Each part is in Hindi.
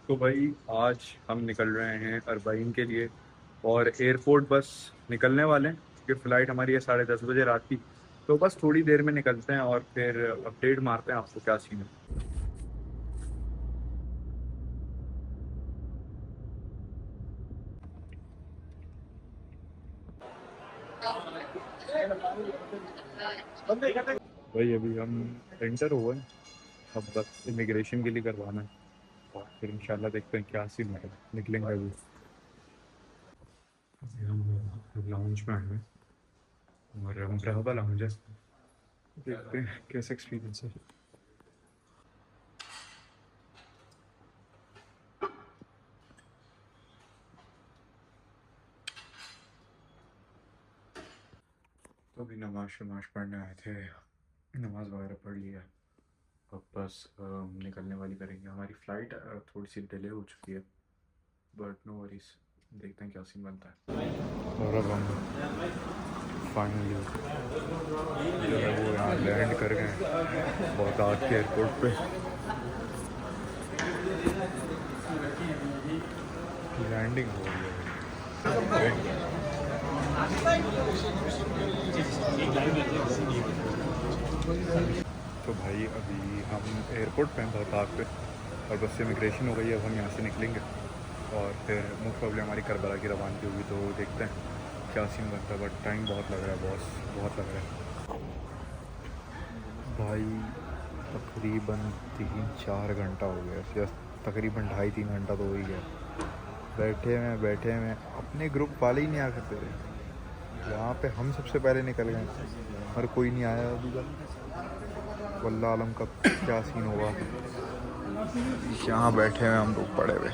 तो भाई आज हम निकल रहे हैं अरबाइन के लिए। और एयरपोर्ट बस निकलने वाले हैं क्योंकि फ़्लाइट हमारी है 10:30 बजे रात की। तो बस थोड़ी देर में निकलते हैं और फिर अपडेट मारते हैं आपको क्या सीन है। भाई अभी हम एंटर हुए हैं। अब बस इमिग्रेशन के लिए करवाना है और फिर इंशाल्लाह देखते हैं क्या सीन है, निकलेंगे अभी। अभी हम लाउंज में आए हैं और ब्रावा लाउंज है। देखते हैं कैसा एक्सपीरियंस है। तो अभी नमाज शमाज पढ़ने आए थे, नमाज वगैरह पढ़ लिया। अब बस निकलने वाली करेंगे। हमारी फ़्लाइट थोड़ी सी डिले हो चुकी है बट नो वरीज। देखते हैं क्या सीन बनता है। और अब हम फाइनली जो है वो यहाँ लैंड कर गए हैं बगदाद के एयरपोर्ट पे। लैंडिंग हो रही है। तो भाई अभी हम एयरपोर्ट पे हैं बगदाद पे और बस इमिग्रेशन हो गई है। अब हम यहाँ से निकलेंगे और फिर मोस्ट प्रॉब्लम हमारी करबला की रवानगी होगी। तो देखते हैं क्या सीन बनता है बट टाइम बहुत लग रहा है बॉस, बहुत लग रहा है भाई। तकरीबन 3-4 घंटा हो गया या तकरीबन 2.5-3 घंटा तो हो ही गया बैठे में। अपने ग्रुप वाले ही नहीं आ सकते थे। यहाँ पे हम सबसे पहले निकल गए और कोई नहीं आया अभी तक। वल्लाह आलम का क्या सीन होगा। यहाँ बैठे हैं हम लोग पड़े हुए।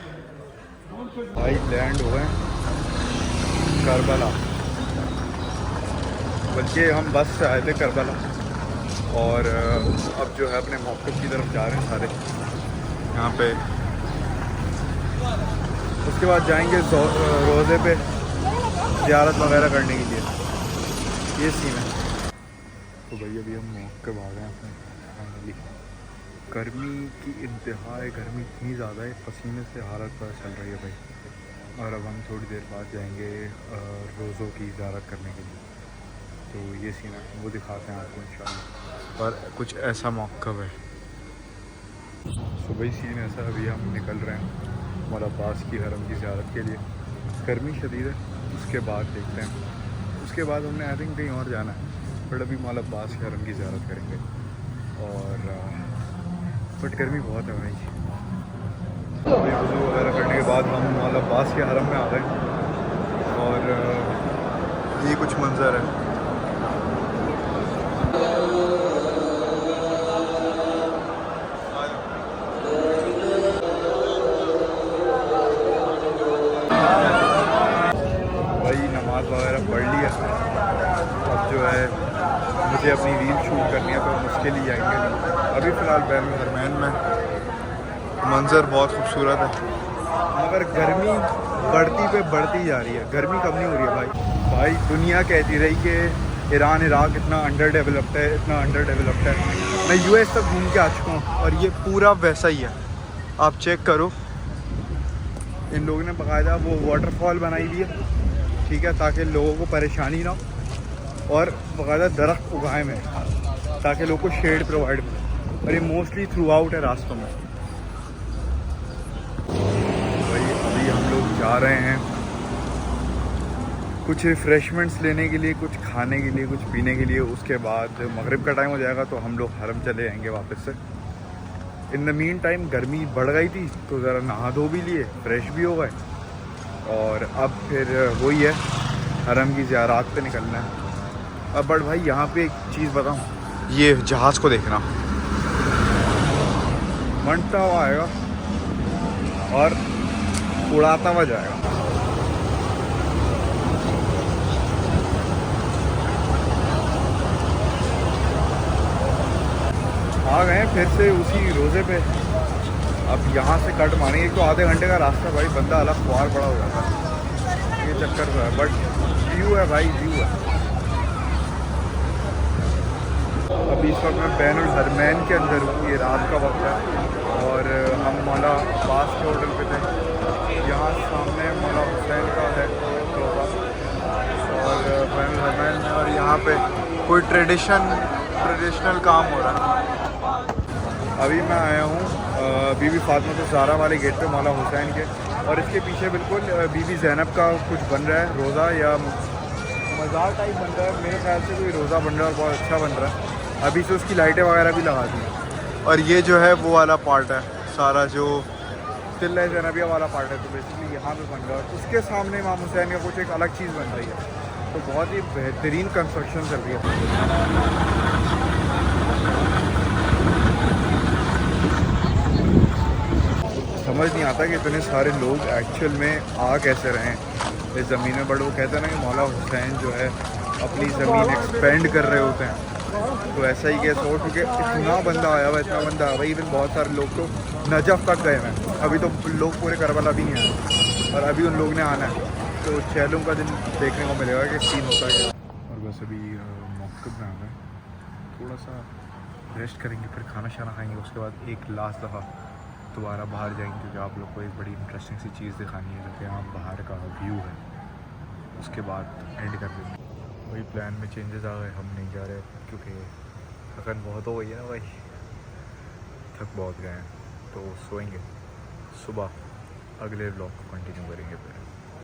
भाई लैंड हो गए करबला, बल्कि हम बस से आए थे करबला और अब जो है अपने मौक़िफ़ की तरफ जा रहे हैं सारे यहाँ पे। उसके बाद जाएंगे रोज़े पे ज़ियारत वगैरह करने के लिए। ये सीन है। तो भाई अभी हम मौक़िफ़ आ गए हैं फाइनली। गर्मी की इंतहा है, गर्मी इतनी ज़्यादा है पसीने से हालत पता चल रही है भाई। और अब हम थोड़ी देर बाद जाएंगे रोज़ों की ज़ियारत करने के लिए। तो ये सीन है, वो दिखाते हैं आपको इंशाल्लाह। और कुछ ऐसा मौक़िफ़ है। सुबह सीन ऐसा, अभी हम निकल रहे हैं मौला अब्बास की हरम की ज़ियारत के लिए। गर्मी शदीद है, उसके बाद देखते हैं। उसके बाद हमने आई थिंक कहीं और जाना है बट अभी मौला अब्बास के हरम की ज़ियारत करेंगे। और बट गर्मी बहुत है भाई। अभी वज़ू वगैरह करने के बाद हम मौला अब्बास के हरम में आ गए और ये कुछ मंज़र है। भाई नमाज वगैरह पढ़ लिया। अब जो है मुझे अपनी रील शूट करनी है तो हम उसके लिए जाएंगे। अभी फ़िलहाल बैन हरमैन में मंज़र बहुत खूबसूरत है मगर गर्मी बढ़ती पे बढ़ती जा रही है। गर्मी कम नहीं हो रही है भाई दुनिया कहती रही कि ईरान इराक़ इतना अंडर डेवलप्ड है, इतना अंडर डेवलप्ड है। मैं यूएस तक घूम के आ चुका हूँ और ये पूरा वैसा ही है। आप चेक करो, इन लोगों ने बाकायदा वो वाटरफॉल बनाई हुई है, ठीक है, ताकि लोगों को परेशानी ना हो। और बाकायदा दरख्त उगाए में ताकि लोगों को शेड प्रोवाइड मिले। और ये मोस्टली थ्रू आउट है रास्तों में। भाई अभी हम लोग जा रहे हैं कुछ रिफ़्रेशमेंट्स लेने के लिए, कुछ खाने के लिए, कुछ पीने के लिए। उसके बाद मगरिब का टाइम हो जाएगा तो हम लोग हरम चले जाएंगे वापस से। इन द मीन टाइम गर्मी बढ़ गई थी तो ज़रा नहा धो भी लिए, फ्रेश भी हो गए और अब फिर वही है, हरम की ज़ियारत पे निकलना है। अब बट भाई यहाँ पे एक चीज़ बताऊँ, ये जहाज़ को देखना, मंडता हुआ आएगा और उड़ाता हुआ जाएगा। आ गए फिर से उसी रोज़े पे। अब यहाँ से कट मारेंगे, एक तो आधे घंटे का रास्ता भाई, बंदा अलग ख्वार बड़ा हो जाता है। ये चक्कर तो है बट व्यू है भाई, व्यू है। अभी इस वक्त मैं बैनुल हरमैन के अंदर हूँ, ये रात का वक्त है और हम मौला अब्बास के होटल पे थे। यहाँ सामने मौला हुसैन का है रोज़ा और बैनुल हरमैन में, और यहाँ पे कोई ट्रेडिशनल काम हो रहा है। अभी मैं आया हूँ बीबी फातिमा ज़हरा वाले गेट पे मौला हुसैन के, और इसके पीछे बिल्कुल बीबी ज़ैनब का कुछ बन रहा है, रोज़ा या मज़ार टाइप बन रहा है। मेरे ख्याल से कोई रोज़ा बन रहा है और बहुत अच्छा बन रहा है। अभी से उसकी लाइटें वगैरह भी लगा दी हैं। और ये जो है वो वाला पार्ट है सारा, जो तिल्ला ज़ैनबिया वाला पार्ट है, तो बेसिकली यहाँ पे बन रहा है। उसके सामने इमाम हुसैन का कुछ एक अलग चीज़ बन रही है, तो बहुत ही बेहतरीन कंस्ट्रक्शन चल रही है। समझ नहीं आता कि इतने सारे लोग एक्चुअल में आ कैसे रहे हैं इस ज़मीन में। बट वो कहते हैं ना कि मौला हुसैन जो है अपनी ज़मीन एक्सपेंड कर रहे होते हैं, तो ऐसा ही केस हो, क्योंकि इतना बंदा आया हुआ, इतना बंदा आया हुआ। इवन बहुत सारे लोग तो नजफ़ तक गए हैं, अभी तो लोग पूरे करबला भी नहीं आए, और अभी उन लोग ने आना है। तो चैलूम का दिन देखने को मिलेगा कि सीन होता है। और बस अभी मौक़िफ़ में आ गए, थोड़ा सा रेस्ट करेंगे, फिर खाना शाना खाएंगे, उसके बाद एक लास्ट दफ़ा दोबारा बाहर जाएंगे, क्योंकि आप लोग को एक बड़ी इंटरेस्टिंग सी चीज़ दिखानी है, जो कि यहाँ बाहर का व्यू है। उसके बाद एंड कर देंगे। वही प्लान में चेंजेस आ गए, हम नहीं जा रहे क्योंकि थकन बहुत हो गई है ना भाई, थक बहुत गए हैं, तो सोएंगे। सुबह अगले व्लॉग को कंटिन्यू करेंगे फिर।